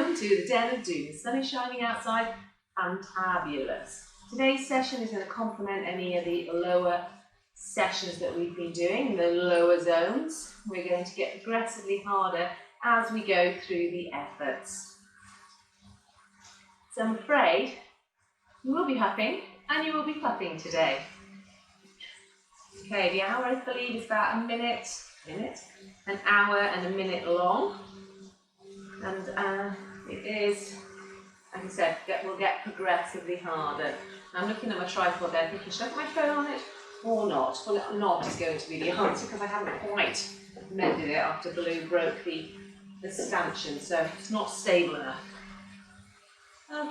welcome to the Den of Doom. The sun is shining outside, fantabulous. Today's session is going to complement any of the lower sessions that we've been doing, the lower zones. We're going to get progressively harder as we go through the efforts. So I'm afraid you will be huffing and you will be puffing today. Okay, the hour I believe is about an hour and a minute long. And it is, like I said, we'll get progressively harder. I'm looking at my tripod there thinking, should I put my phone on it or not? Well, not is going to be the answer because I haven't quite mended it after Blue broke the stanchion, so it's not stable enough. Okay.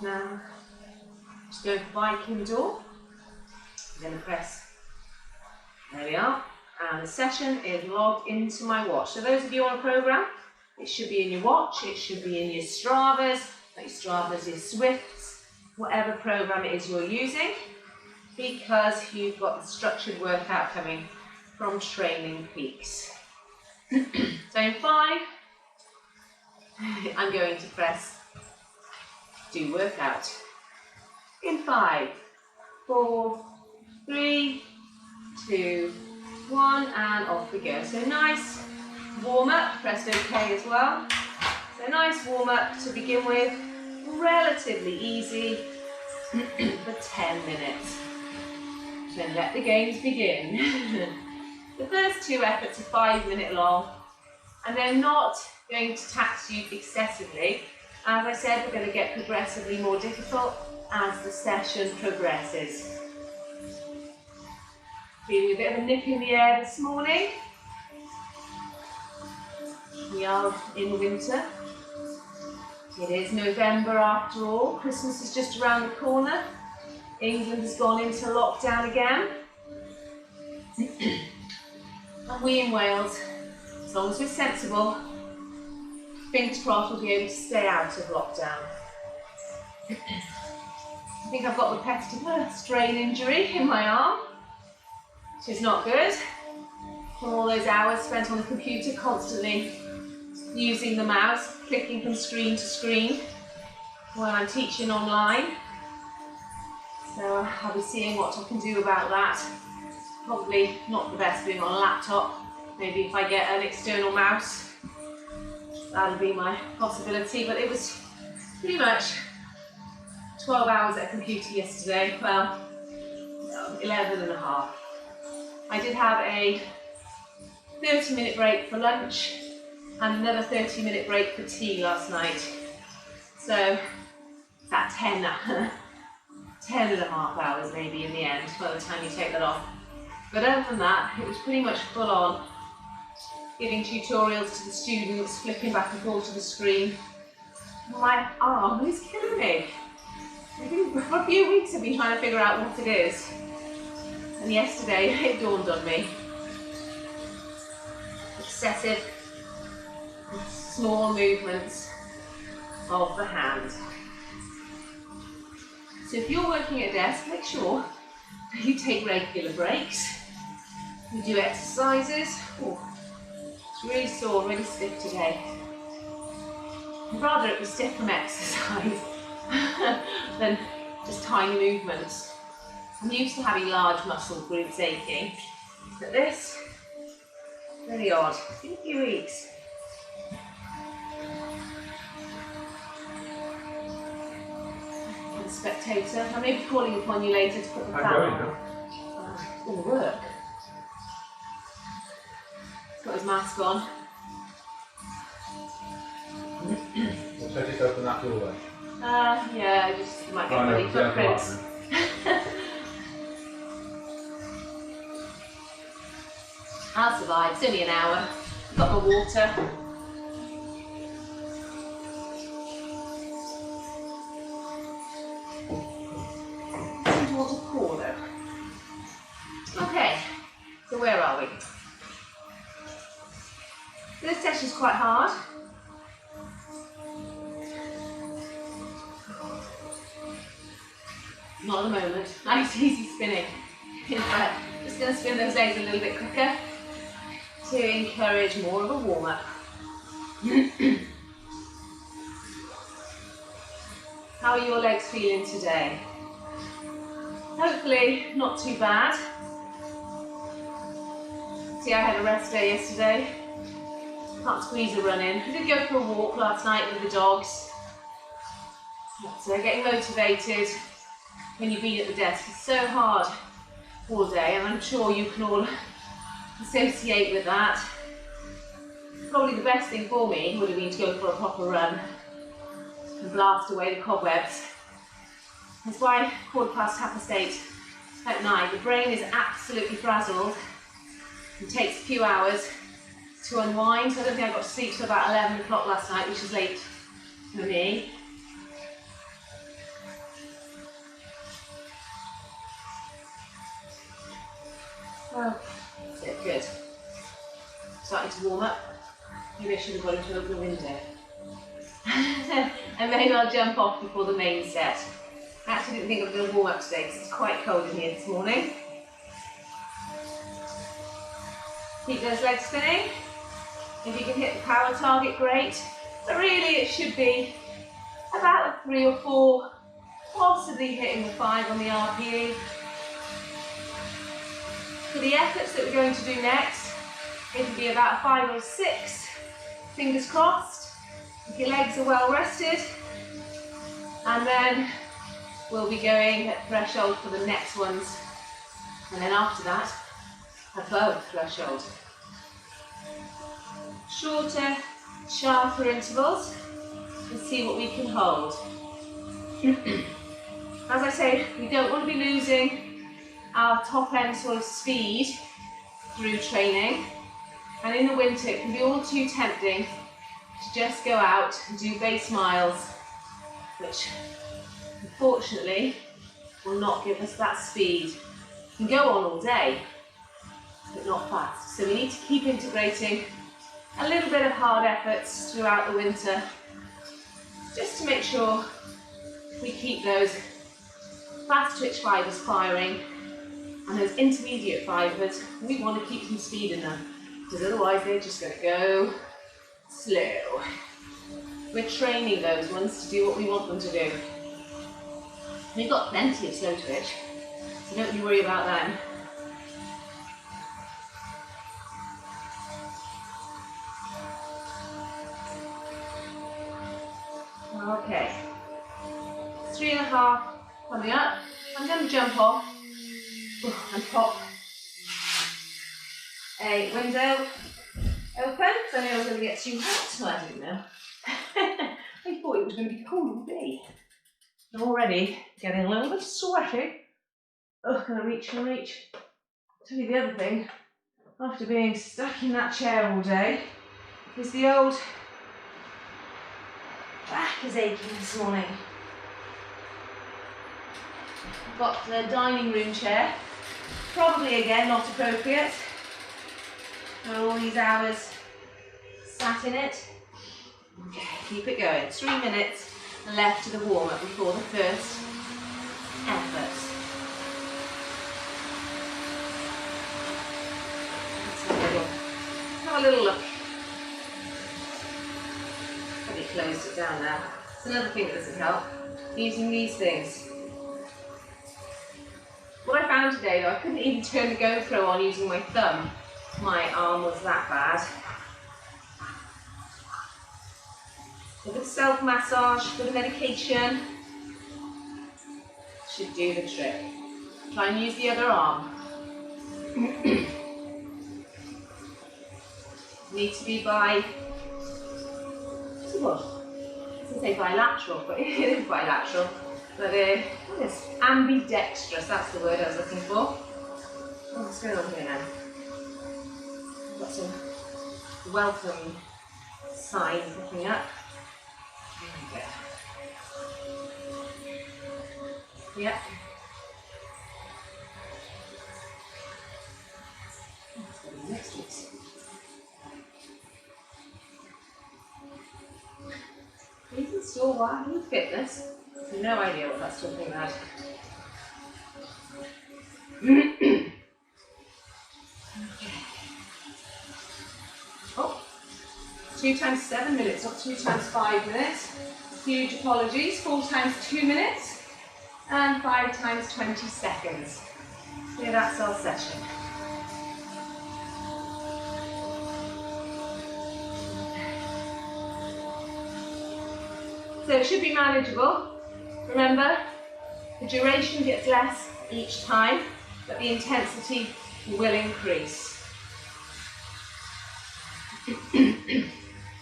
Now, just go bike in the door. I'm going to press, there we are. And the session is logged into my watch. So those of you on a program, it should be in your watch, it should be in your Stravas, your Swifts, whatever program it is you're using, because you've got the structured workout coming from Training Peaks. So in 5, I'm going to press do workout. In 5, 4, 3, 2, 1, and off we go. So nice warm up, pressed OK as well. So nice warm up to begin with, relatively easy for 10 minutes. Then let the games begin. The first 2 efforts are 5-minute long, and they're not going to tax you excessively. As I said, we're going to get progressively more difficult as the session progresses. Feeling a bit of a nip in the air this morning. We are in winter. It is November after all. Christmas is just around the corner. England has gone into lockdown again. And we in Wales, as long as we're sensible, fingers crossed we'll be able to stay out of lockdown. I think I've got repetitive strain injury in my arm, which is not good. From all those hours spent on the computer, constantly using the mouse, clicking from screen to screen while I'm teaching online. So I'll be seeing what I can do about that. Probably not the best doing on a laptop. Maybe if I get an external mouse, that'll be my possibility. But it was pretty much 12 hours at a computer yesterday. Well, 11 and a half. I did have a 30-minute break for lunch and another 30-minute break for tea last night. So it's at 10 and a half hours maybe in the end by the time you take that off. But other than that, it was pretty much full on, giving tutorials to the students, flipping back and forth to the screen. My arm is killing me. For a few weeks I've been trying to figure out what it is. And yesterday it dawned on me. Excessive, small movements of the hand. So if you're working at a desk, make sure that you take regular breaks. You do exercises. Oh, it's really sore, really stiff today. I'd rather it was stiff from exercise than just tiny movements. I'm used to having large muscle groups aching, but this, really odd. It's been a few weeks. Spectator, I may be calling upon you later to put the fan on. It's going to work. He's got his mask on. So just open that doorway? Yeah, just might get funny footprints. I'll survive, it's only an hour. Got my water. Towards a corner. Okay, so where are we? This session's quite hard. Not at the moment. Nice easy spinning. In fact, just going to spin those legs a little bit quicker. to encourage more of a warm-up. How are your legs feeling today? Hopefully not too bad. See, I had a rest day yesterday. Can't squeeze a run in. I did go for a walk last night with the dogs. So getting motivated when you've been at the desk is so hard all day, and I'm sure you can all associate with that. Probably the best thing for me would have been to go for a proper run and blast away the cobwebs. That's why 8:15 at night, the brain is absolutely frazzled. It takes a few hours to unwind, so I don't think I got to sleep till about 11 o'clock last night, which is late for me. Well, that's it, good. Starting to warm up. Maybe I should have gone to open the window. And maybe I'll jump off before the main set. I actually didn't think I was going to warm up today because it's quite cold in here this morning. Keep those legs spinning. If you can hit the power target, great. But really it should be about a 3 or 4, possibly hitting the 5 on the RPE. For the efforts that we're going to do next, it'll be about 5 or 6, fingers crossed, if your legs are well rested. And then we'll be going at threshold for the next ones. And then after that, above threshold. Shorter, sharper intervals, and see what we can hold. As I say, we don't want to be losing our top end sort of speed through training. And in the winter, it can be all too tempting to just go out and do base miles, which unfortunately will not give us that speed. You can go on all day, but not fast. So we need to keep integrating a little bit of hard efforts throughout the winter, just to make sure we keep those fast twitch fibres firing, and those intermediate fibres, we want to keep some speed in them, because otherwise they're just going to go slow. We're training those ones to do what we want them to do. We've got plenty of slow twitch, so don't you worry about them. Okay, 3.5 coming up. I'm going to jump off and pop a window open, because I knew I was going to get too hot. Well, I didn't know. I thought it was going to be cold all day. I'm already getting a little bit sweaty. Oh, can I reach? Can I reach? I'll tell you the other thing, after being stuck in that chair all day, is the old back is aching this morning. I've got the dining room chair, probably again not appropriate. All these hours sat in it. Okay, keep it going. 3 minutes left to the warm-up before the first effort. Let's have a little look. Probably closed it down now. It's another thing that doesn't help, using these things. What I found today though, I couldn't even turn the GoPro on using my thumb. My arm was that bad. A bit of self-massage, a bit of medication should do the trick. Try and use the other arm. Need to be what? I was going to say bilateral, but it is bilateral. But what is ambidextrous? That's the word I was looking for. Oh, what's going on here now? I've got some welcome signs looking up. There we go. Yep. Oh, it's going to be next week's. Even store Wahoo Fitness. I have no idea what that's talking about. Okay. 2 times 7 minutes, not 2 times 5 minutes. Huge apologies. 4 times 2 minutes. And 5 times 20 seconds. Yeah, that's our session. So it should be manageable. Remember, the duration gets less each time, but the intensity will increase.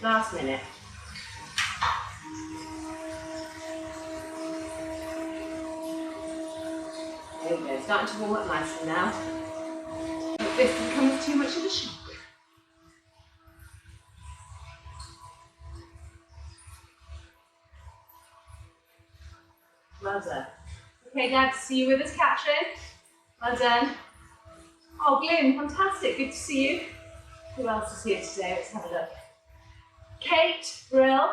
Last minute. There we go, starting to warm up nicely now. Hope this doesn't come as too much of a shock. Well done. Okay, glad to see you with us, Catherine. Well done. Oh, Glyn, fantastic, good to see you. Who else is here today? Let's have a look. Kate, Brill,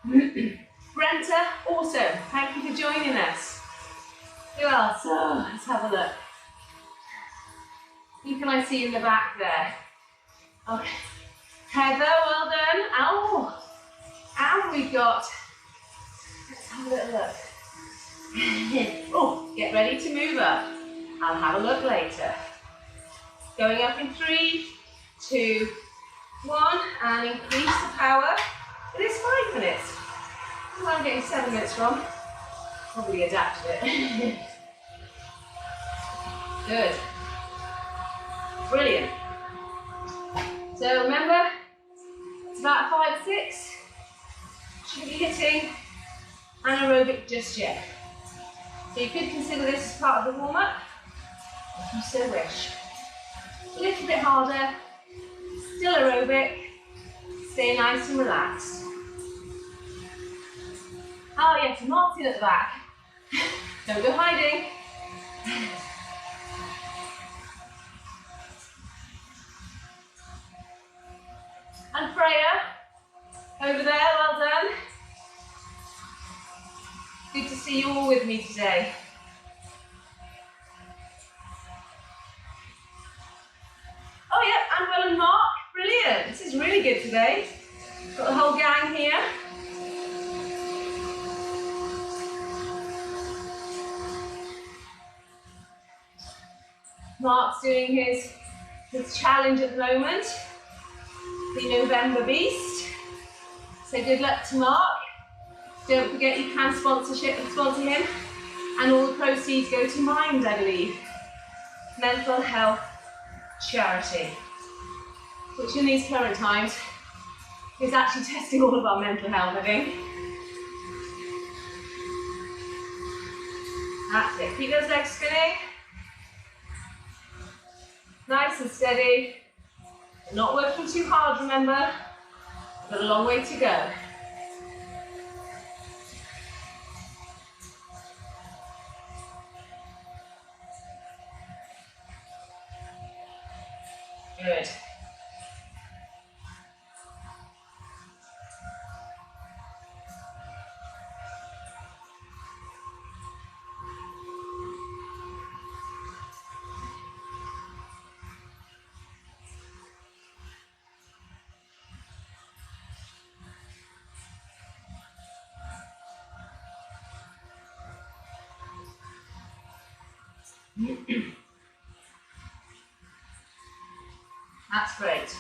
Brenta, awesome. Thank you for joining us. Who else? Oh, let's have a look. Who can I see in the back there? Okay. Heather, well done. Oh, and we've got, let's have a little look. Oh, get ready to move up. I'll have a look later. Going up in 3, 2, 1, and increase the power. It is 5 minutes. Where am I getting 7 minutes from? Probably adapted it. Good. Brilliant. So remember, it's about 5, 6. Shouldn't be hitting anaerobic just yet. So you could consider this as part of the warm-up, if you so wish. A little bit harder, still aerobic, stay nice and relaxed. Oh yes, Martin at the back. Don't go hiding. And Freya, over there, well done. Good to see you all with me today. Oh yeah, Annabelle and Mark, brilliant. This is really good today. Got the whole gang here. Mark's doing his challenge at the moment, the November Beast. So good luck to Mark. Don't forget you can sponsor him, and all the proceeds go to Mind, I believe. Mental health charity, which in these current times is actually testing all of our mental health, I think. That's it. Keep those legs spinning. Nice and steady. Not working too hard, remember. Got a long way to go. Good. That's great.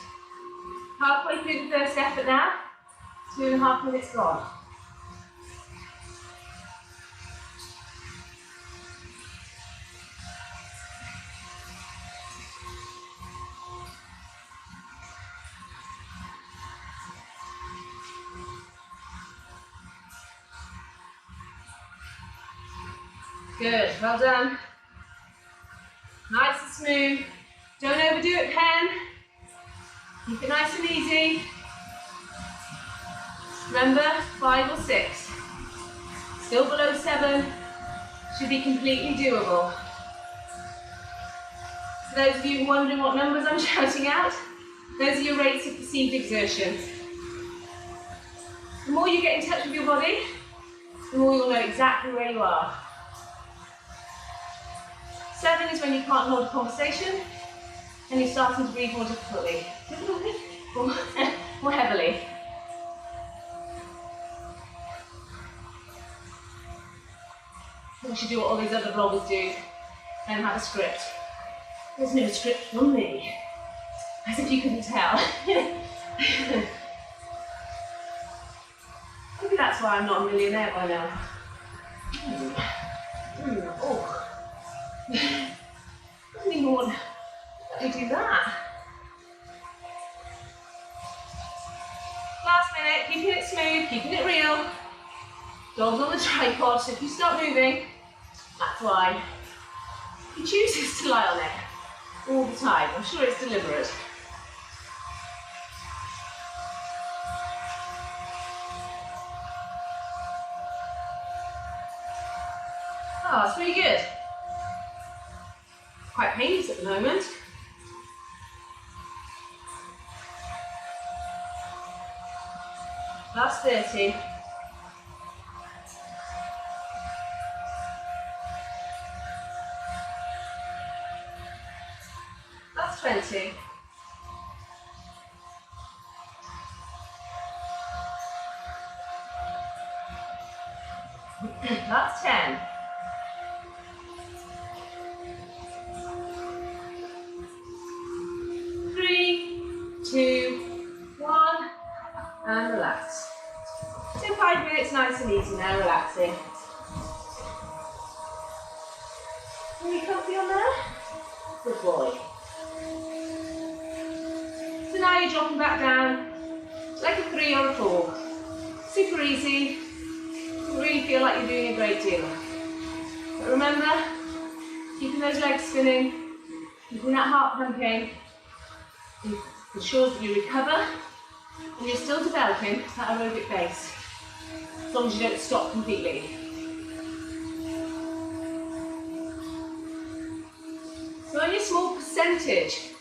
Halfway through the first effort now, 2.5 minutes gone. Good, well done. Nice and smooth. Don't overdo it, Pen. Keep it nice and easy. Remember, 5 or 6. Still below 7. Should be completely doable. For those of you wondering what numbers I'm shouting out, those are your rates of perceived exertion. The more you get in touch with your body, the more you'll know exactly where you are. 7 is when you can't hold a conversation and you're starting to breathe more difficultly. more heavily. We should do what all these other vloggers do and have a script. There's no script from me, as if you couldn't tell. Maybe that's why I'm not a millionaire by now. Oh. Doesn't even want to do that. Last minute, keeping it smooth, keeping it real. Dog's on the tripod, so if you start moving, that's why. He chooses to lie on it all the time. I'm sure it's deliberate. Oh, it's really good. Quite painless at the moment. Last 30. Last 20. Last 10. 3, 2, 1, and relax. So 5 minutes, nice and easy now, relaxing. Are you comfy on there? Good boy. So now you're dropping back down like a 3 or a 4. Super easy. You really feel like you're doing a great deal. But remember, keeping those legs spinning, keeping that heart pumping, ensures that you recover and you're still developing that aerobic base, as long as you don't stop completely. So only a small percentage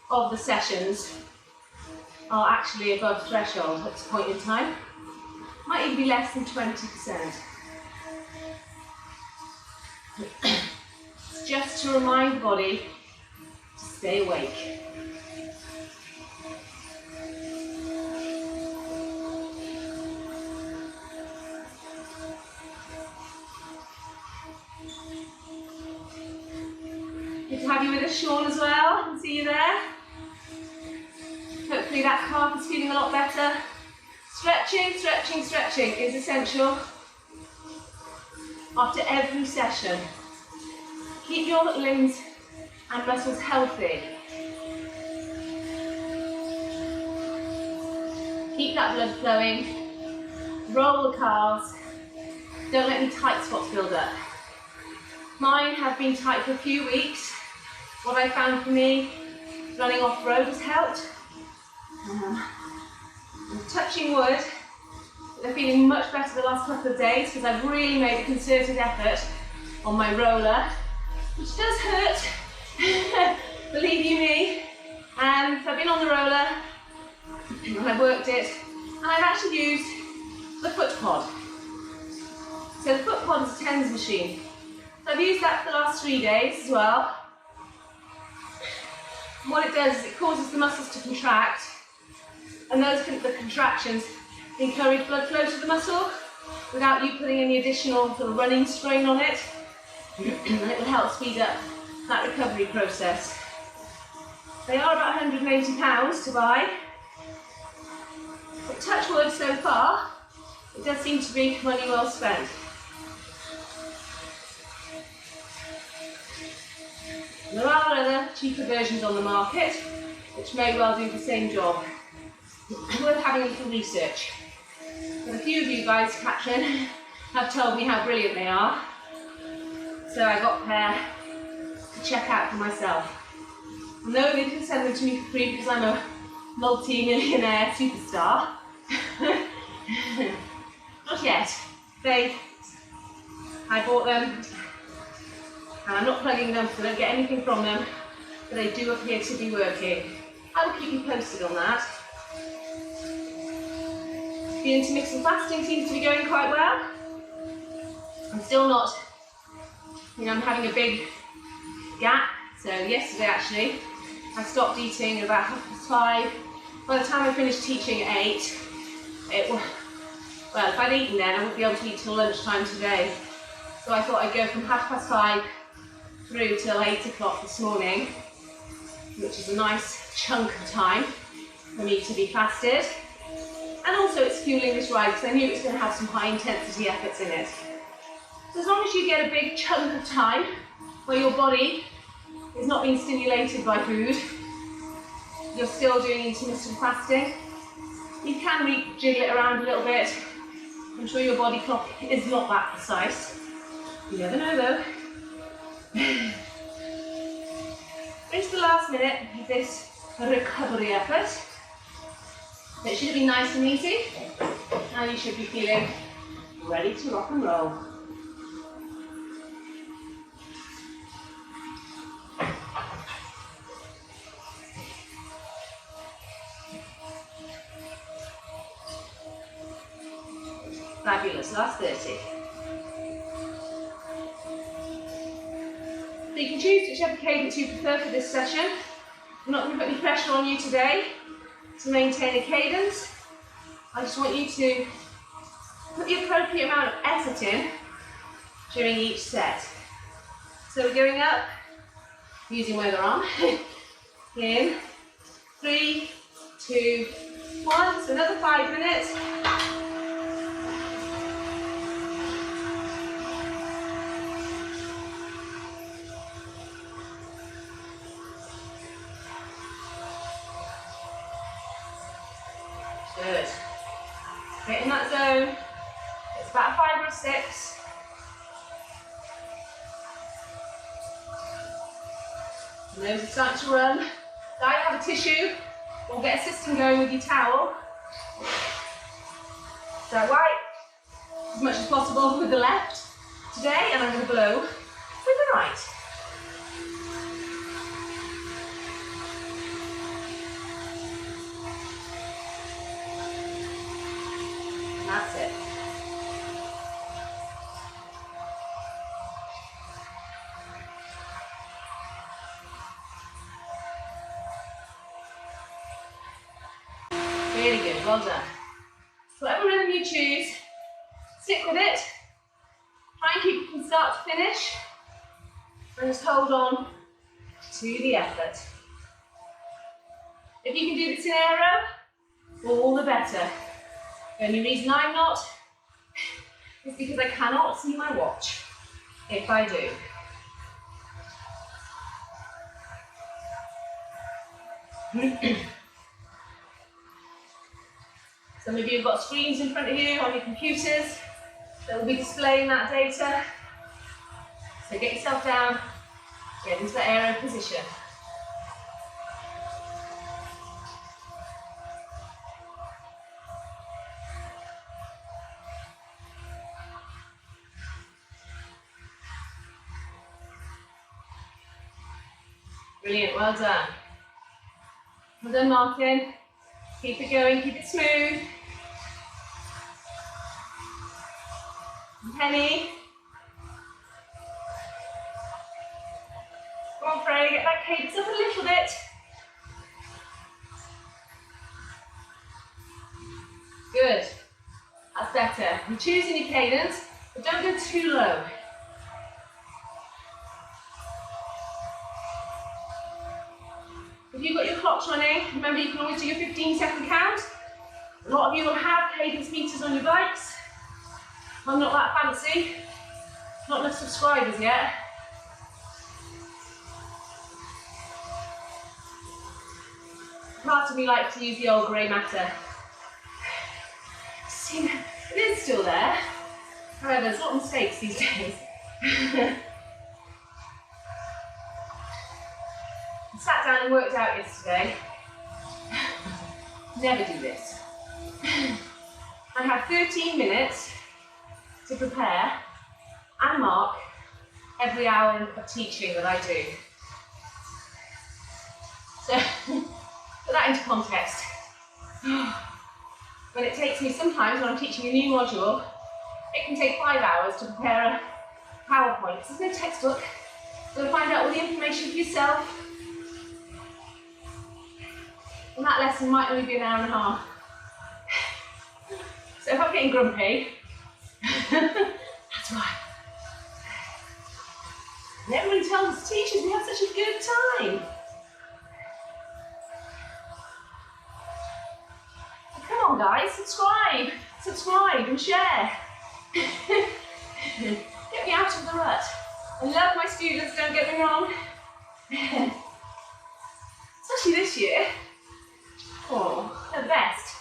of the sessions are actually above threshold at this point in time. Might even be less than 20%. It's just to remind the body to stay awake. Good to have you with us, Sean, as well. I can see you there. Hopefully that calf is feeling a lot better. Stretching, stretching, stretching is essential after every session. Keep your limbs and muscles healthy. Keep that blood flowing. Roll the calves. Don't let any tight spots build up. Mine have been tight for a few weeks. What I found for me, running off-road has helped. I'm touching wood, but they're feeling much better the last couple of days because I've really made a concerted effort on my roller, which does hurt, believe you me. So I've been on the roller and I've worked it, and I've actually used the foot pod. So the foot pod is a TENS machine. So I've used that for the last 3 days as well. And what it does is it causes the muscles to contract, and the contractions encourage blood flow to the muscle without you putting any additional sort of running strain on it. And it will help speed up that recovery process. They are about £180 to buy. But touch wood, so far, it does seem to be money well spent. There are other cheaper versions on the market which may well do the same job. Worth having a little research. But a few of you guys, Catherine, have told me how brilliant they are. So I got a pair to check out for myself. No, they can send them to me for free because I'm a multi-millionaire superstar. Not yet. I bought them, and I'm not plugging them so I don't get anything from them, but they do appear to be working. I will keep you posted on that. The intermittent fasting seems to be going quite well. I'm still not, I'm having a big gap. So yesterday actually, I stopped eating at about 5:30, By the time I finished teaching at 8, well, if I'd eaten then, I wouldn't be able to eat till lunchtime today. So I thought I'd go from 5:30 through till 8 o'clock this morning, which is a nice chunk of time for me to be fasted. And also it's fueling this ride because I knew it was going to have some high intensity efforts in it. So as long as you get a big chunk of time where your body is not being stimulated by food, you're still doing intermittent fasting. You can rejiggle it around a little bit. I'm sure your body clock is not that precise. You never know though. Reach the last minute of this recovery effort. It should be nice and easy, and you should be feeling ready to rock and roll. Fabulous, last 30. So you can choose whichever cadence you prefer for this session. I'm not going to put any pressure on you today to maintain a cadence. I just want you to put the appropriate amount of effort in during each set. So we're going up, using my other arm, in 3, 2, 1, so another 5 minutes. Good. Get in that zone. It's about 5 or 6. And those are starting to run. Now you have a tissue, or get a system going with your towel. So right, as much as possible with the left today, and I'm going to blow with the right. That's it. Really good, well done. So whatever rhythm you choose, stick with it. Try and keep it from start to finish. And just hold on to the effort. If you can do this in aero, all the better. The only reason I'm not is because I cannot see my watch if I do. Some of you have got screens in front of you on your computers that will be displaying that data. So get yourself down, get into the aero position. Brilliant, well done. Well done, Martin. Keep it going, keep it smooth. And Penny. Come on, Freya, get that cadence up a little bit. Good. That's better. You're choosing your cadence, but don't go too low. If you've got your clocks running, remember you can always do your 15-second count. A lot of you will have cadence meters on your bikes. I'm not that fancy. Not enough subscribers yet. Part of me likes to use the old grey matter. See, it is still there. However, there's a lot of mistakes these days. I sat down and worked out yesterday. Never do this. I have 13 minutes to prepare and mark every hour of teaching that I do. So, put that into context. When it takes me sometimes, when I'm teaching a new module, it can take 5 hours to prepare a PowerPoint. There's no textbook. You've got to find out all the information for yourself. And that lesson might only be an hour and a half. So if I'm getting grumpy, that's why. And everybody tells us, teachers, we have such a good time. So come on guys, subscribe and share. Get me out of the rut. I love my students, don't get me wrong. Especially this year. Oh, they're the best.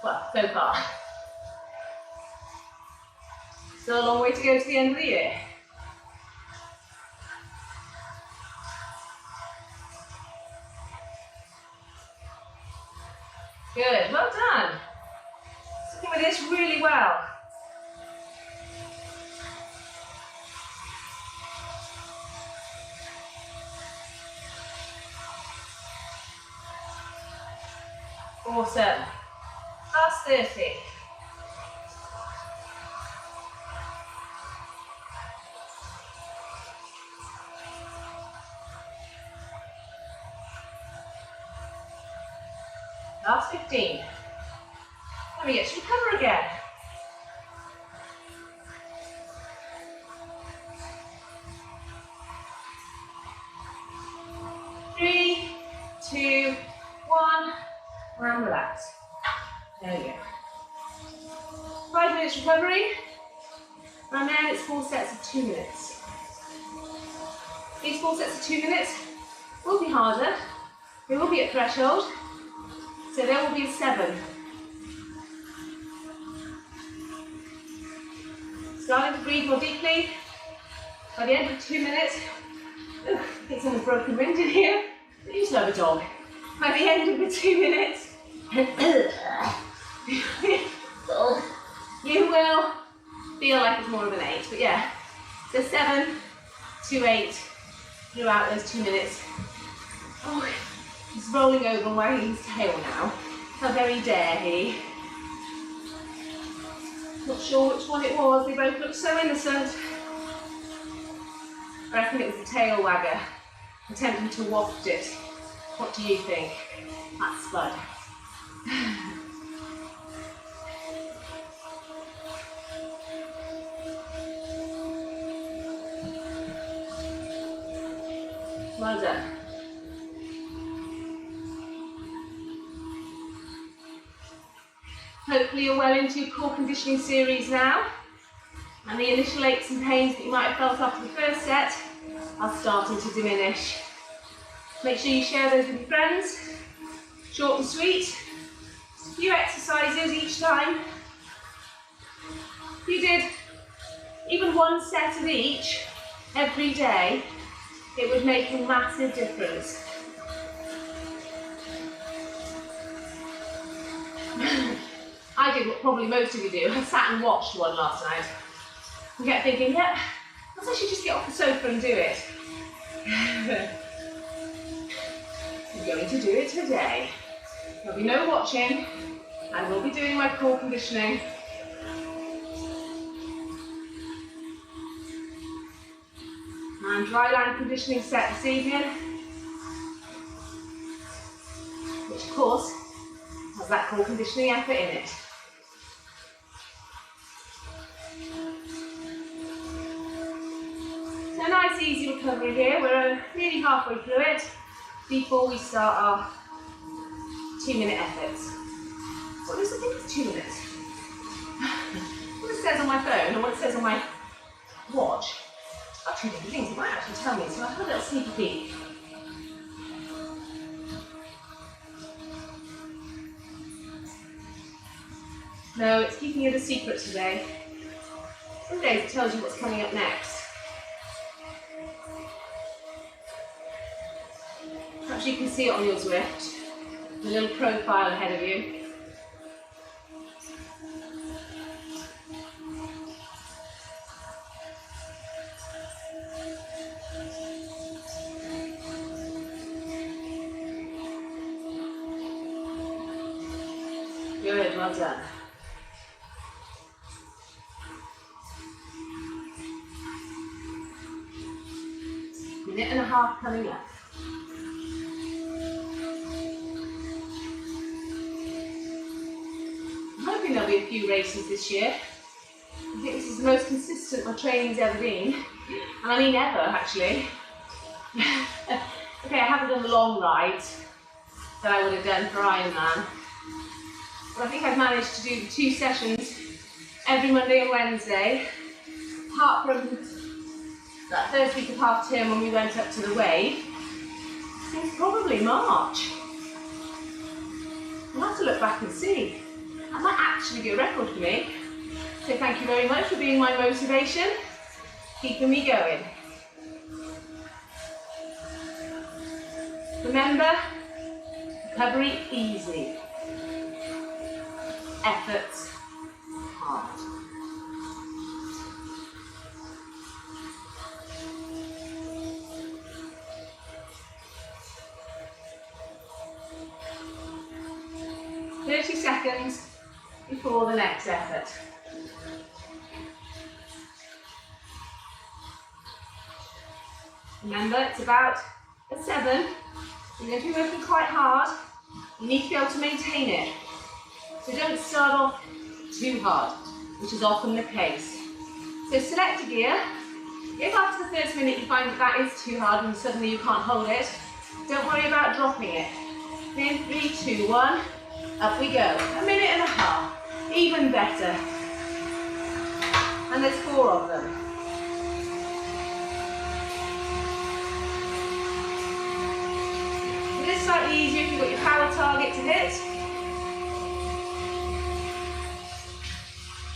Well, so far. Still a long way to go to the end of the year. Good, well done. Sticking with this really well. Awesome. Last 30. Last 15. Let me get to recover again. Three, 2, 1, and relax. There we go. 5 minutes recovery, and then it's 4 sets of 2 minutes. These 4 sets of 2 minutes will be harder. They will be at threshold, so there will be a 7. Starting to breathe more deeply. By the end of 2 minutes, I think someone's broken wind in here. I used to have a dog. By the end of the 2 minutes, you will feel like it's more of an 8, but yeah. So 7 to 8 throughout those 2 minutes. Oh, he's rolling over and wagging his tail now. How very dare he. Not sure which one it was, they both looked so innocent. I reckon it was the tail wagger, attempting to waft it. What do you think? That's Spud. Well done. Hopefully you're well into your core conditioning series now, and the initial aches and pains that you might have felt after the first set are starting to diminish. Make sure you share those with your friends. Short and sweet. A few exercises each time. If you did even 1 set of each every day, it would make a massive difference. I did what probably most of you do. I sat and watched one last night. I kept thinking, yeah, I should just get off the sofa and do it. I'm going to do it today. There'll be no watching. I will be doing my core conditioning. And dry land conditioning set this evening, which of course has that core conditioning effort in it. So a nice easy recovery here. We're nearly halfway through it before we start our 2-minute efforts. Well, I think it's 2 minutes. What it says on my phone and what it says on my watch are 2 different things. It might actually tell me, so I'll have a little sneaky peek. No, it's keeping it a secret today. Some days it tells you what's coming up next. Perhaps you can see it on your Zwift, the little profile ahead of you. Good, well done. Minute and a half coming up. hoping there'll be a few races this year. I think this is the most consistent my training's ever been. And I mean ever, actually. Okay, I haven't done the long rides that I would have done for Ironman. But I think I've managed to do the 2 sessions every Monday and Wednesday, apart from that first week of half term when we went up to the wave, since probably March. I'll have to look back and see. That might actually be a record for me. So thank you very much for being my motivation, keeping me going. Remember, recovery easy, efforts hard. "30 seconds before the next effort." Remember, it's about a 7. You're going to be working quite hard. You need to be able to maintain it. So don't start off too hard, which is often the case. So select a gear. If after the first minute you find that that is too hard and suddenly you can't hold it, don't worry about dropping it. In 3, 2, 1, up we go. 1.5 minutes. Even better. And there's 4 of them. It is slightly easier if you've got your power target to hit.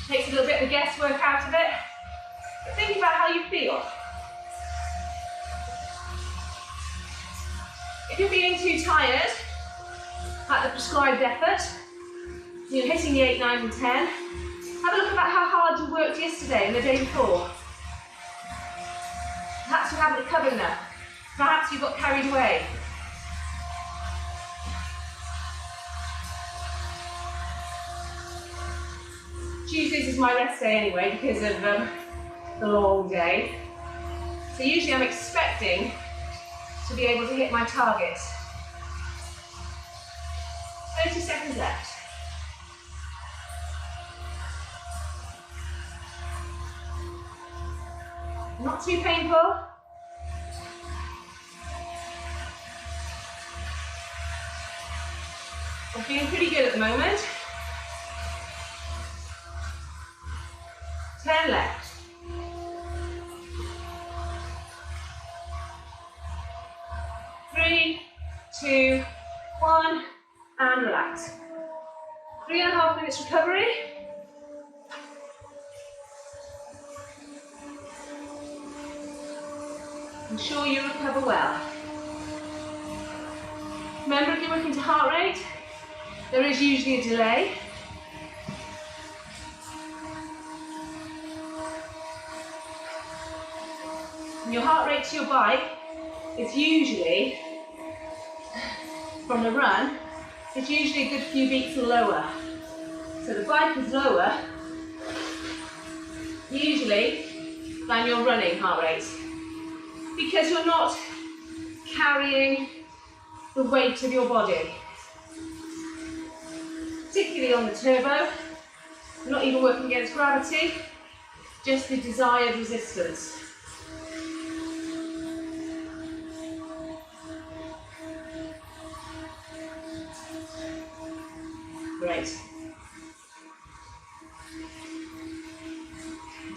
Takes a little bit of the guesswork out of it. But think about how you feel. If you're feeling too tired at the prescribed effort, you're hitting the 8, 9 and 10, have a look about how hard you worked yesterday and the day before. Perhaps you haven't recovered enough. Perhaps you got carried away. Tuesdays is my rest day anyway because of the long day. So usually I'm expecting to be able to hit my targets. 30 seconds left. Not too painful. I'm feeling pretty good at the moment. 10 left. Three, 2, 1, and relax. 3.5 minutes recovery. Ensure you recover well. Remember, if you're working to heart rate, there is usually a delay. And your heart rate to your bike is usually, from the run, it's usually a good few beats lower. So the bike is lower, usually, than your running heart rate. Because you're not carrying the weight of your body. Particularly on the turbo, you're not even working against gravity, just the desired resistance. Great.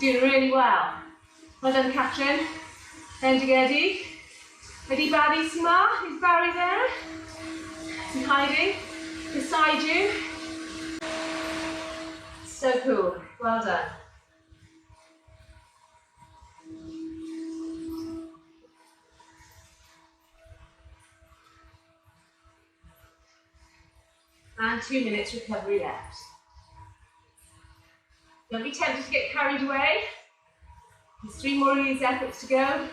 Doing really well. Well done, Catherine. Bendigedi. Ready, Barry Sima? Is Barry there? Is he hiding? Beside you? So cool. Well done. And 2 minutes recovery left. Don't be tempted to get carried away. There's 3 more of these efforts to go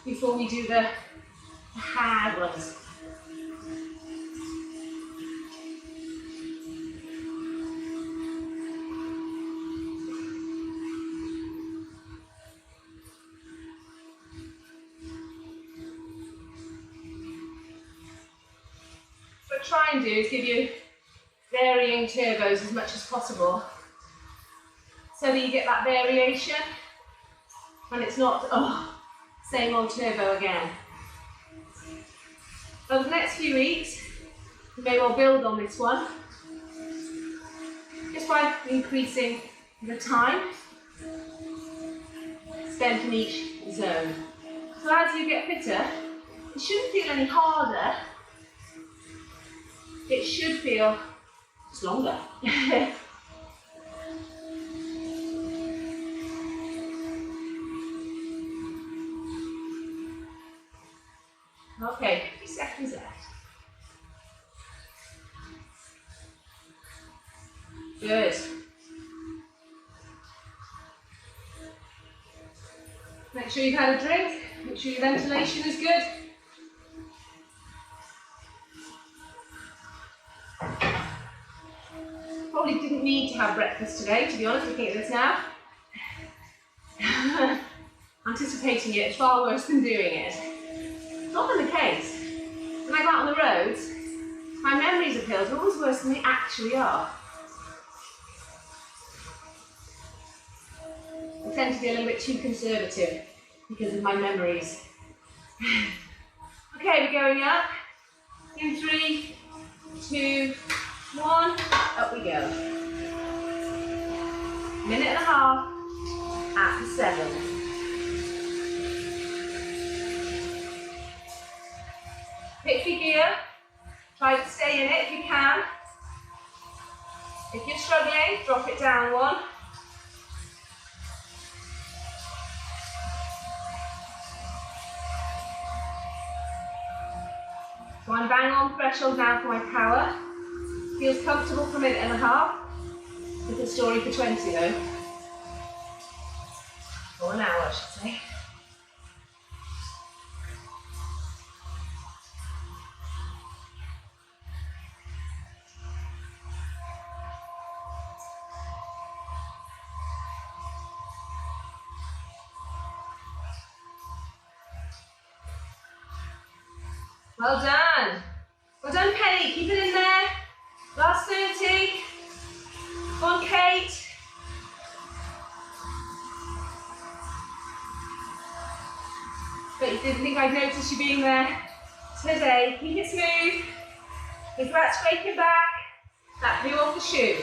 before we do the hard ones. What I try and do is give you varying turbos as much as possible so that you get that variation and it's not, oh, same old turbo again. Over the next few weeks, you may well build on this one just by increasing the time spent in each zone. So as you get fitter, it shouldn't feel any harder. It should feel just longer. Okay, 50 seconds left. Good. Make sure you've had a drink. Make sure your ventilation is good. Probably didn't need to have breakfast today, to be honest, looking at this now. Anticipating it is far worse than doing it. It's often the case. When I go out on the roads, my memories of hills are always worse than they actually are. I tend to be a little bit too conservative because of my memories. Okay, we're going up. In 3, 2, 1, up we go. Minute and a half at the 7. Pick your gear, try to stay in it if you can. If you're struggling, drop it down 1. So I'm bang on threshold now for my power. Feels comfortable for a minute and a half. Different story for 20 though. Or an hour, I should say. Well done. Well done, Penny. Keep it in there. Last 30. Go on, Kate. But you didn't think I'd notice you being there today. Keep it smooth. Think about scraping back. That blew off the shoe.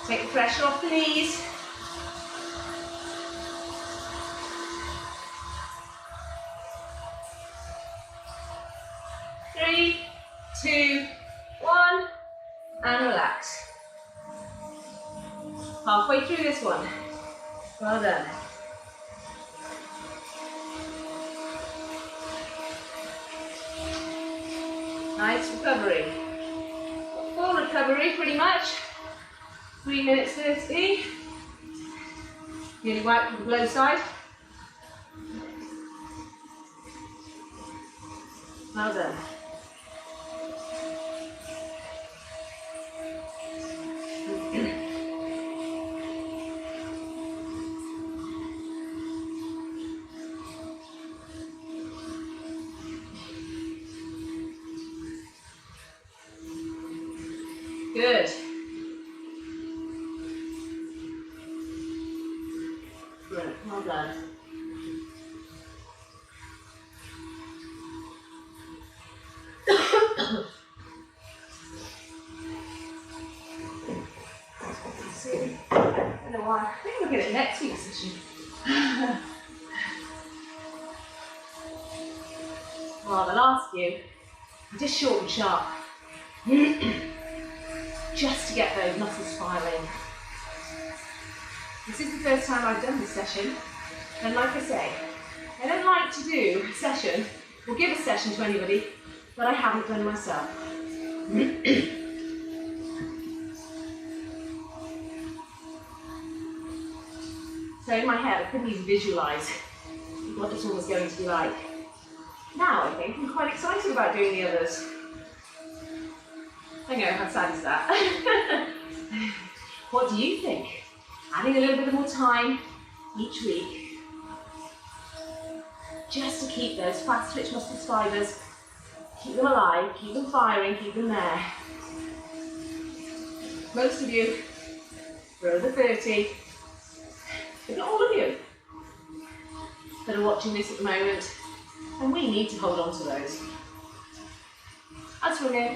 Take the pressure off the knees. Three, 2, 1, and relax. Halfway through this one. Well done. Nice recovery. Full recovery, pretty much. 3 minutes 30. Nearly wiped from the blow side. Well done. Good. Good. Well done. See, I don't know why. I think we'll get it next week's session. Well, the last few, just short and sharp. Just to get those muscles firing. This is the first time I've done this session, and like I say, I don't like to do a session or give a session to anybody that I haven't done myself. So in my head, I couldn't even visualise what this one was going to be like. Now I think I'm quite excited about doing the others. I know, how sad is that? What do you think? Adding a little bit more time each week, just to keep those fast twitch muscle fibres, keep them alive, keep them firing, keep them there. most of you are over 30, but not all of you that are watching this at the moment, and we need to hold on to those. As women,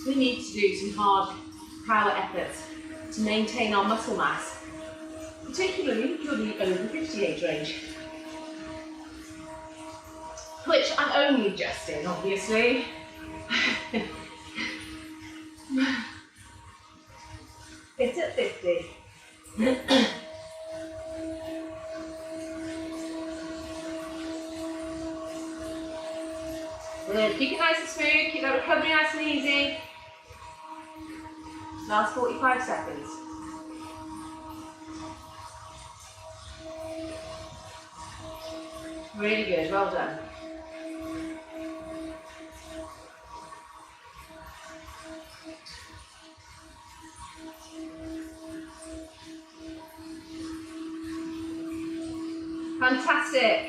we need to do some hard power efforts to maintain our muscle mass, particularly if you're the over 50 age range. Which I'm only just in, obviously. Fit at 50. Good. Keep it nice and smooth, keep that recovery nice and easy. Last 45 seconds. Really good, well done. Fantastic.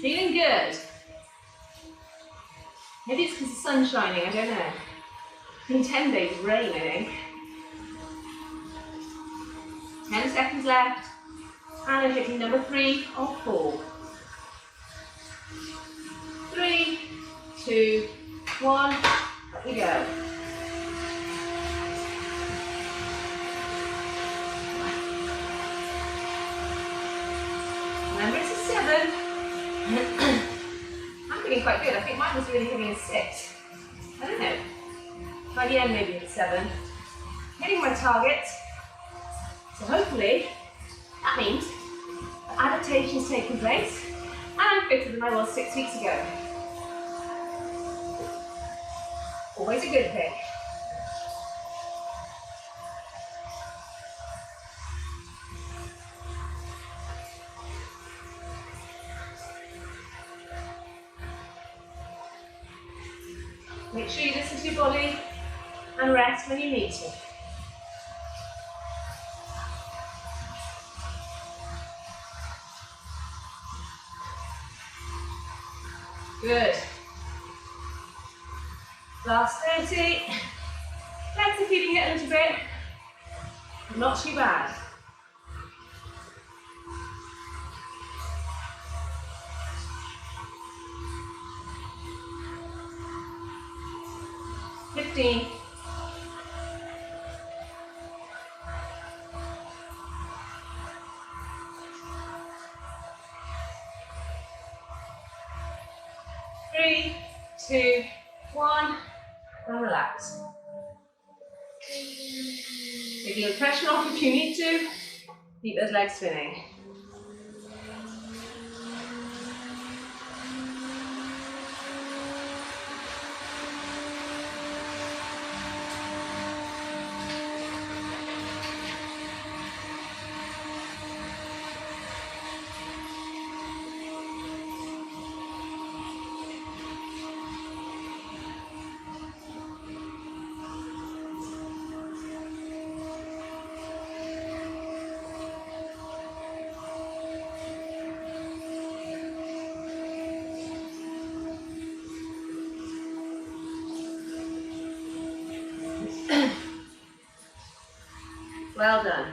Feeling good. Maybe it's because the sun's shining, I don't know. It's been 10 days of rain, I think. 10 seconds left. And I'm hitting number 3 of 4. 3, 2, 1, up we go. Remember, it's a 7. I'm feeling quite good. I think mine was really hitting a 6. I don't know. By the end, maybe it's 7. Hitting my target. So hopefully, that means that adaptation's taken place and I'm fitter than I was 6 weeks ago. Always a good thing. Make sure you listen to your body and rest when you need to. Good. Last 30. Legs are feeling it a little bit. Not too bad. Fifteen. 3, 2, 1, and relax. Take a little pressure off if you need to. Keep those legs spinning. Well done.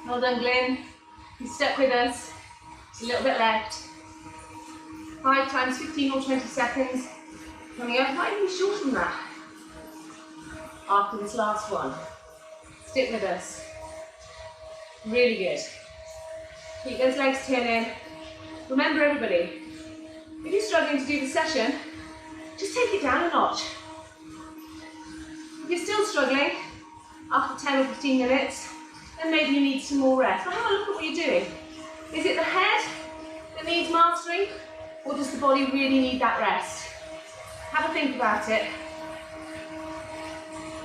Well done, Glyn. You stuck with us. Just a little bit left. 5 times 15 or 20 seconds. Coming up, might even shorter than that. After this last one. Stick with us. Really good. Keep those legs turning. Remember, everybody, if you're struggling to do the session, just take it down a notch. If you're still struggling after 10 or 15 minutes, then maybe you need some more rest. But have a look at what you're doing. Is it the head that needs mastering, or does the body really need that rest? Have a think about it.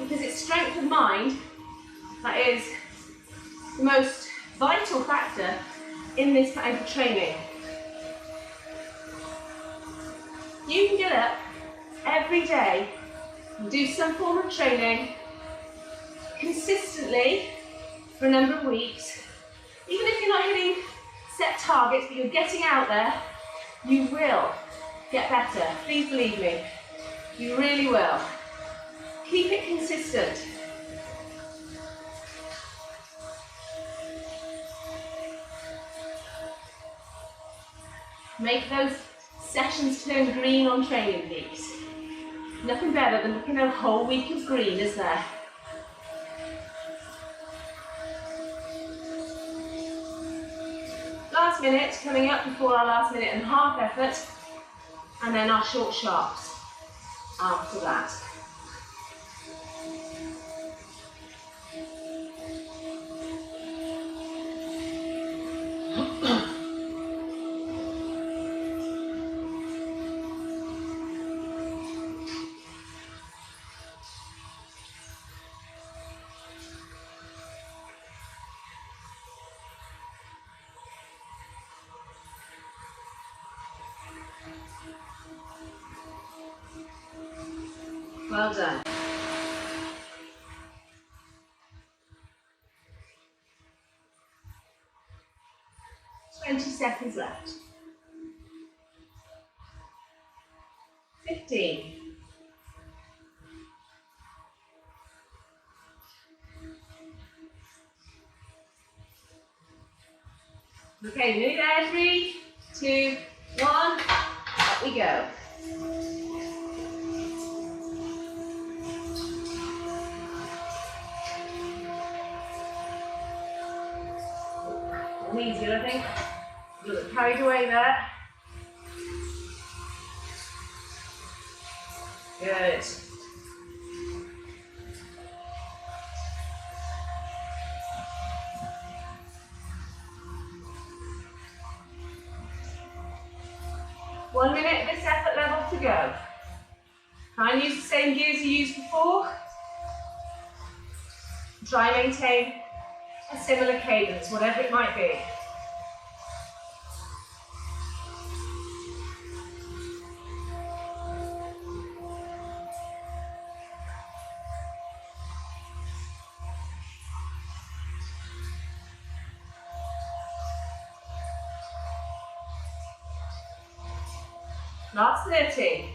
Because it's strength of mind that is the most vital factor in this kind of training. You can get up every day and do some form of training consistently for a number of weeks. Even if you're not hitting set targets, but you're getting out there, you will get better. Please believe me. You really will. Keep it consistent. Make those sessions turn green on Training Peaks. Nothing better than looking at a whole week of green, is there? Last minute coming up before our last minute and a half effort, and then our short sharps after that. Well done. 20 seconds left. 15. Okay, nearly there. 3, 2, 1. Up we go. Easier, I think. A little bit carried away there. Good. One minute at this effort level to go. Try and use the same gears you used before. Try and maintain a similar cadence, whatever it might be. Last 30.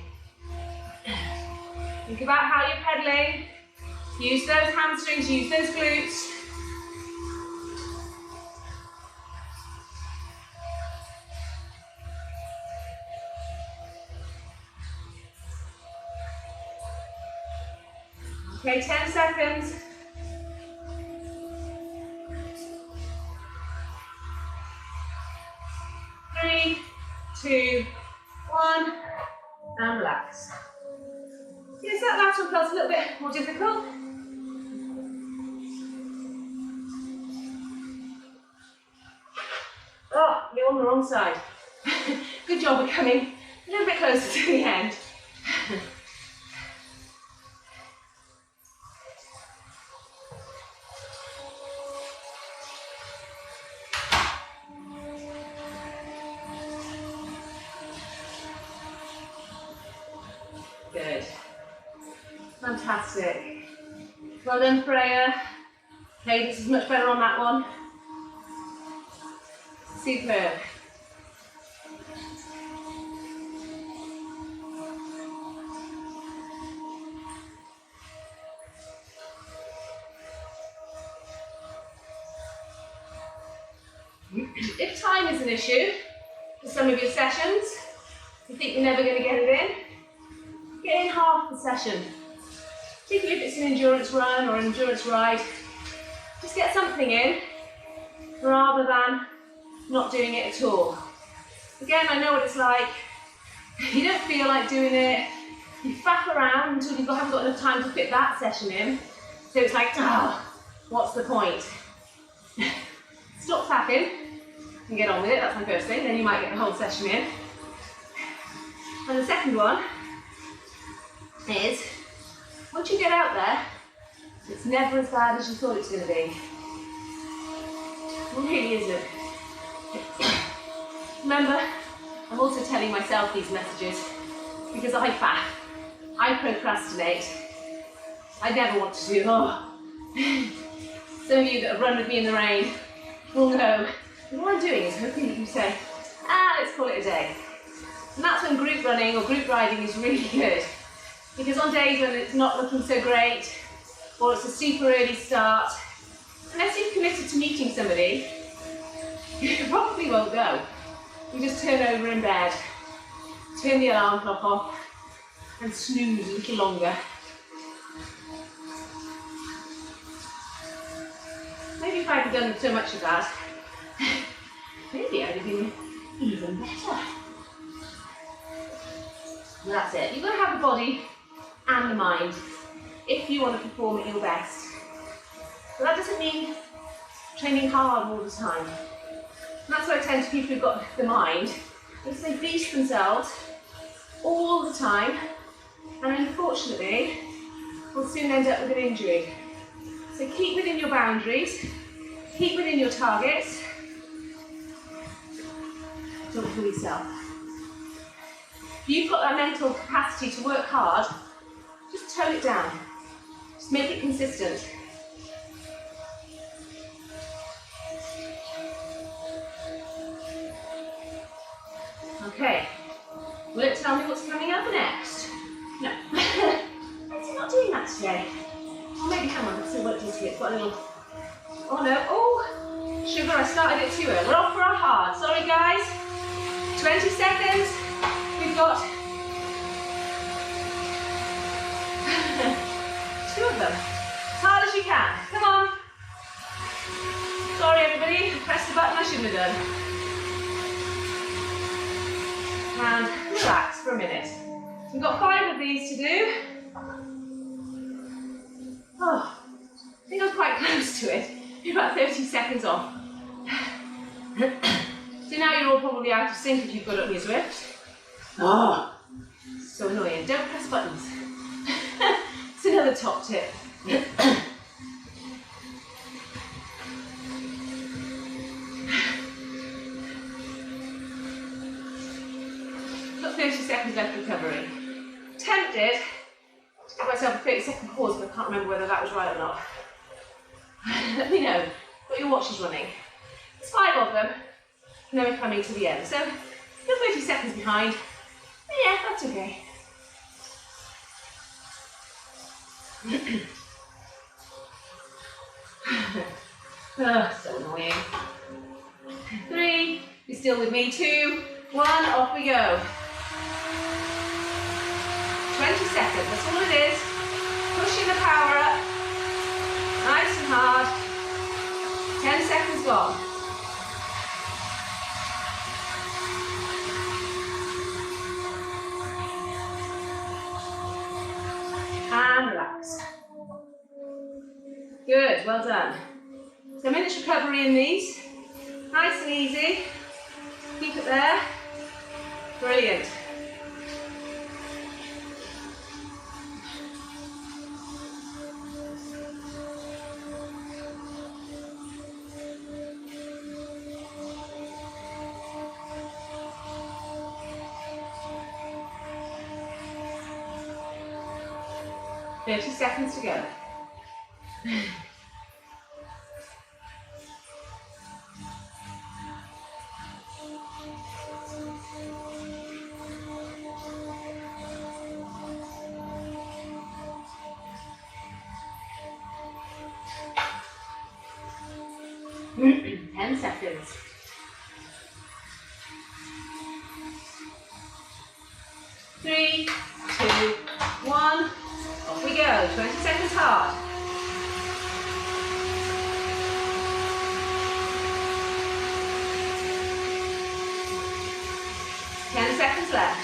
Think about how you're pedaling. Use those hamstrings, use those glutes. Okay, 10 seconds. Three, 2, 1, and relax. Yes, that last one felt a little bit more difficult. Oh, you're on the wrong side. Good job, we're coming a little bit closer to the end. Good. Fantastic. Well done, Freya. Cadence is much better on that one. Superb. If time is an issue for some of your sessions, you think you're never going to get it in, get in half the session. Particularly if it's an endurance run or an endurance ride, just get something in rather than not doing it at all. Again, I know what it's like. You don't feel like doing it, you faff around until you haven't got enough time to fit that session in. So it's like, what's the point? Stop faffing and get on with it, that's my first thing, then you might get the whole session in. And the second one is, once you get out there, it's never as bad as you thought it was going to be. It really isn't. Remember, I'm also telling myself these messages because I faff, I procrastinate, I never want to do, Some of you that have run with me in the rain will know that what I'm doing is hoping that you say, let's call it a day. And that's when group running or group riding is really good. Because on days when it's not looking so great, or it's a super early start, unless you've committed to meeting somebody, you probably won't go. You just turn over in bed, turn the alarm clock off, and snooze a little longer. Maybe if I had done so much of that, maybe I'd have been even better. And that's it. You've got to have the body and the mind if you want to perform at your best. But that doesn't mean training hard all the time. And that's what I tend to people who've got the mind, is they beast themselves all the time, and unfortunately will soon end up with an injury. So keep within your boundaries, keep within your targets. Don't fool yourself. If you've got that mental capacity to work hard, just tone it down. Just make it consistent. Okay. Will it tell me what's coming up next? No. It's not doing that today. Oh, maybe, hang on, let's see what it does here. It's got a little... Oh no, oh! Sugar, I started it too early. We're off for our hard. Sorry guys. 20 seconds. We've got... 2 of them. As hard as you can. Come on. Sorry everybody, press the button I shouldn't have done. And relax for a minute. We've got 5 of these to do. Oh, I think I was quite close to it. You're about 30 seconds off. So now you're all probably out of sync if you've got it on your Zwift. Oh, so annoying. Don't press buttons. It's another top tip. Got 30 seconds left recovery. Tempted to give myself a 30-second pause, but I can't remember whether that was right or not. Let me know what your watch is running. There's 5 of them, and then we're coming to the end. So you're 30 seconds behind. But yeah, that's okay. Oh, so annoying. 3, you're still with me. 2, 1, off we go. 20 seconds, that's all it is. Pushing the power up. Nice and hard. 10 seconds gone. And relax. Good, well done. So minutes recovery in these. Nice and easy. Keep it there. Brilliant. Thirty seconds to go. Ten seconds. 3, 2, 1. Off we go. 20 seconds hard. Seconds left.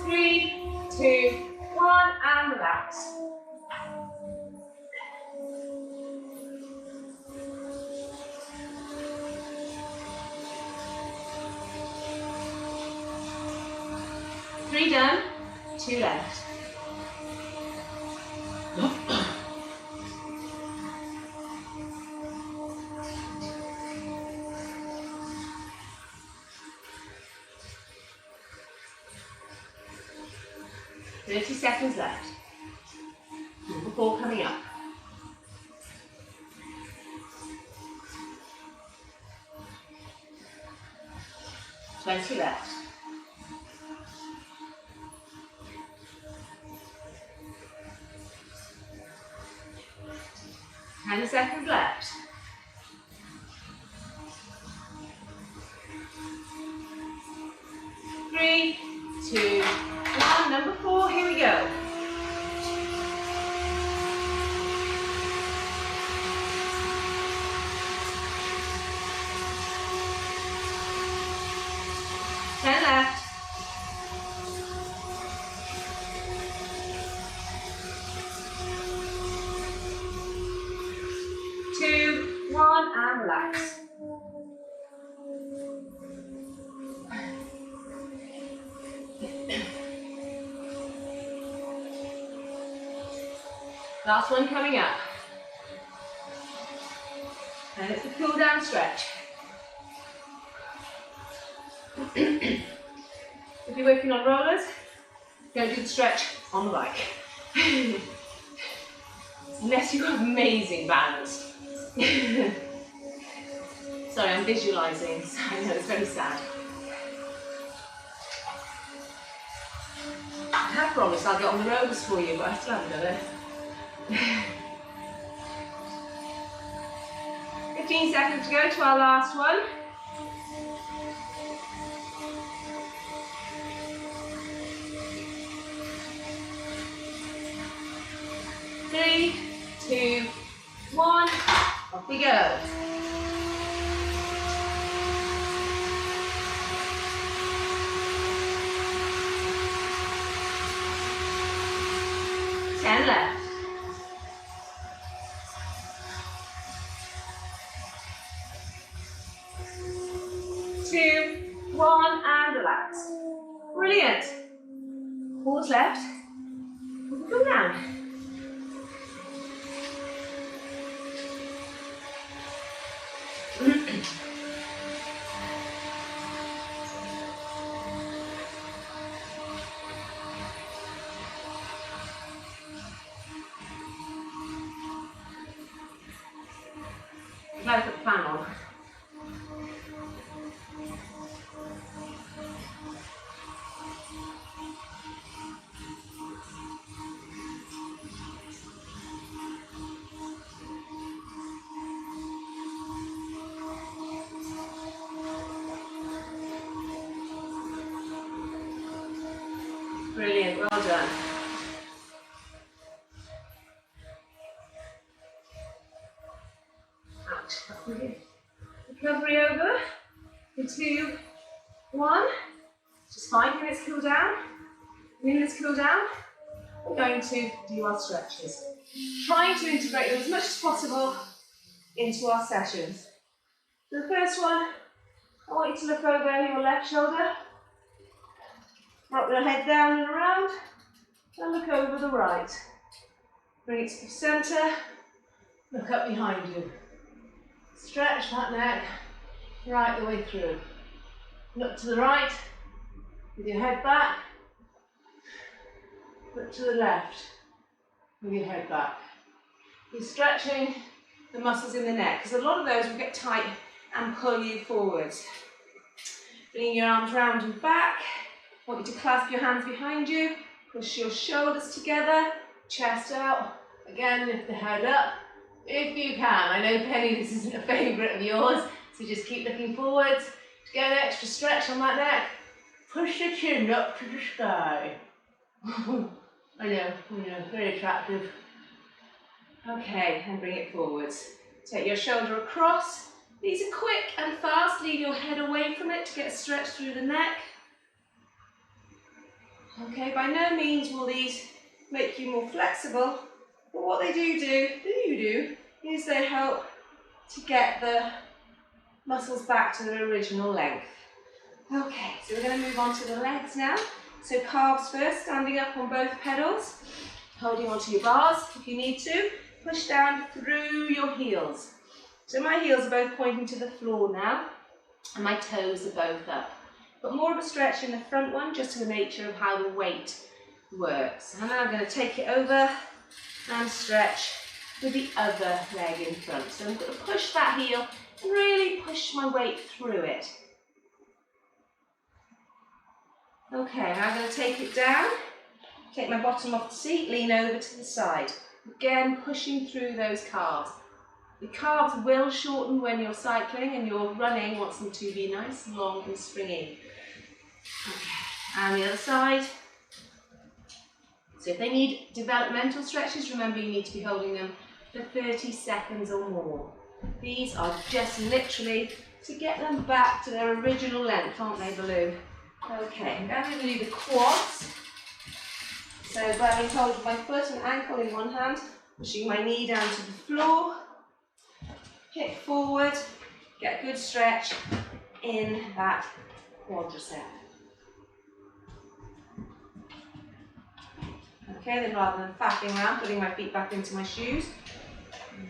3, 2, 1, and relax. Three done, 2 left. 30 seconds left. Ball coming up. 20 left. 10 seconds left. 3, 2, 1. Number 4, here we go. Left. 2, 1, and relax. Last one coming up. And it's a cool down stretch. If you're working on rollers, don't do the stretch on the bike. Unless you've got amazing balance. Sorry, I'm visualising, so I know it's very sad. I have promised I'll get on the rollers for you, but I still haven't done it. 15 seconds to go to our last one. 3, 2, 1, off we go. Left. 2, 1, and relax. Brilliant. Pause left. Go down. Glad I put the fan on. Brilliant, well done. Recovery over. 2, 1. Just 5 minutes cool down. Minutes cool down. We're going to do our stretches. Trying to integrate them as much as possible into our sessions. So the first one, I want you to look over your left shoulder. Rock your head down and around. And look over the right. Bring it to the centre. Look up behind you. Stretch that neck right the way through. Look to the right with your head back. Look to the left with your head back. You're stretching the muscles in the neck because a lot of those will get tight and pull you forwards. Bring your arms round and back. I want you to clasp your hands behind you. Push your shoulders together. Chest out. Again, lift the head up. If you can. I know, Penny, this isn't a favourite of yours, so just keep looking forwards. To get an extra stretch on that neck, push the chin up to the sky. I know, very attractive. Okay, and bring it forwards. Take your shoulder across. These are quick and fast. Lean your head away from it to get a stretch through the neck. Okay, by no means will these make you more flexible, but what they do is they help to get the muscles back to their original length. Okay, so we're going to move on to the legs now. So calves first, standing up on both pedals, holding onto your bars if you need to. Push down through your heels. So my heels are both pointing to the floor now, and my toes are both up. But more of a stretch in the front one, just to the nature of how the weight works. And now I'm going to take it over and stretch with the other leg in front. So I'm going to push that heel and really push my weight through it. Okay, now I'm going to take it down, take my bottom off the seat, lean over to the side. Again, pushing through those calves. The calves will shorten when you're cycling, and your running wants them to be nice, long and springy. Okay, and the other side. So if they need developmental stretches, remember you need to be holding them for 30 seconds or more. These are just literally to get them back to their original length, aren't they, Baloo? Okay, now I'm going to do the quads. So grabbing hold of my foot and ankle in one hand, pushing my knee down to the floor, hip forward, get a good stretch in that quadricep. Okay, then rather than faffing around, putting my feet back into my shoes.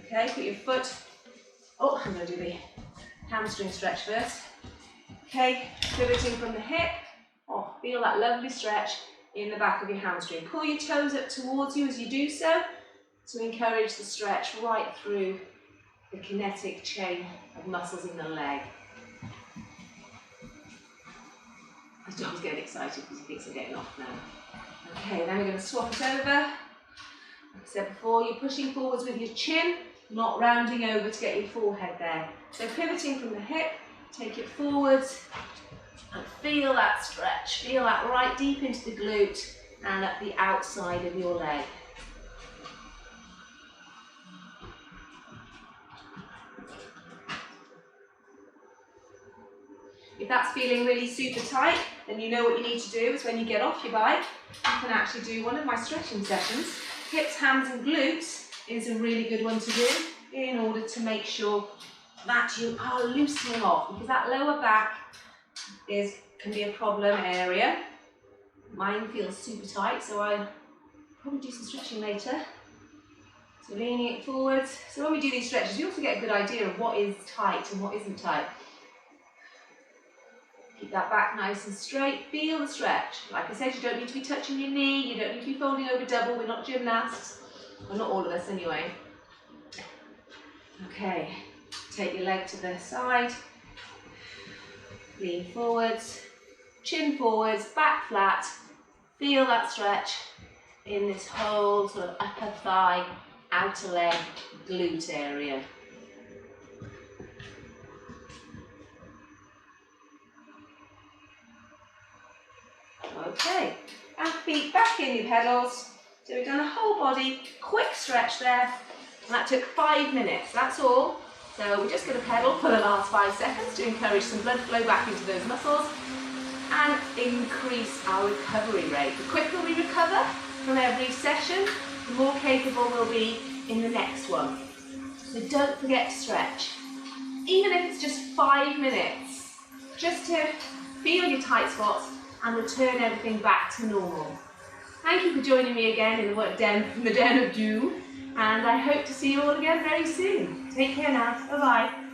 Okay, put your foot, oh, I'm going to do the hamstring stretch first. Okay, pivoting from the hip, oh, feel that lovely stretch in the back of your hamstring. Pull your toes up towards you as you do so, to encourage the stretch right through the kinetic chain of muscles in the leg. My dog's getting excited because he thinks I'm getting off now. Okay, then we're going to swap it over. Like I said before, you're pushing forwards with your chin, not rounding over to get your forehead there. So pivoting from the hip, take it forwards and feel that stretch. Feel that right deep into the glute and at the outside of your leg. If that's feeling really super tight, then you know what you need to do is when you get off your bike, you can actually do one of my stretching sessions. Hips, hands and glutes is a really good one to do in order to make sure that you are loosening off, because that lower back can be a problem area. Mine feels super tight, so I'll probably do some stretching later. So leaning it forwards. So when we do these stretches, we also get a good idea of what is tight and what isn't tight. Keep that back nice and straight, feel the stretch. Like I said, you don't need to be touching your knee, you don't need to be folding over double, we're not gymnasts. Well, not all of us anyway. Okay, take your leg to the side, lean forwards, chin forwards, back flat, feel that stretch in this whole sort of upper thigh, outer leg, glute area. Okay, and feet back in your pedals. So we've done a whole body, quick stretch there, and that took 5 minutes, that's all. So we're just going to pedal for the last 5 seconds to encourage some blood flow back into those muscles and increase our recovery rate. The quicker we recover from every session, the more capable we'll be in the next one. So don't forget to stretch. Even if it's just 5 minutes, just to feel your tight spots and return everything back to normal. Thank you for joining me again in the den of doom, and I hope to see you all again very soon. Take care now. Bye-bye.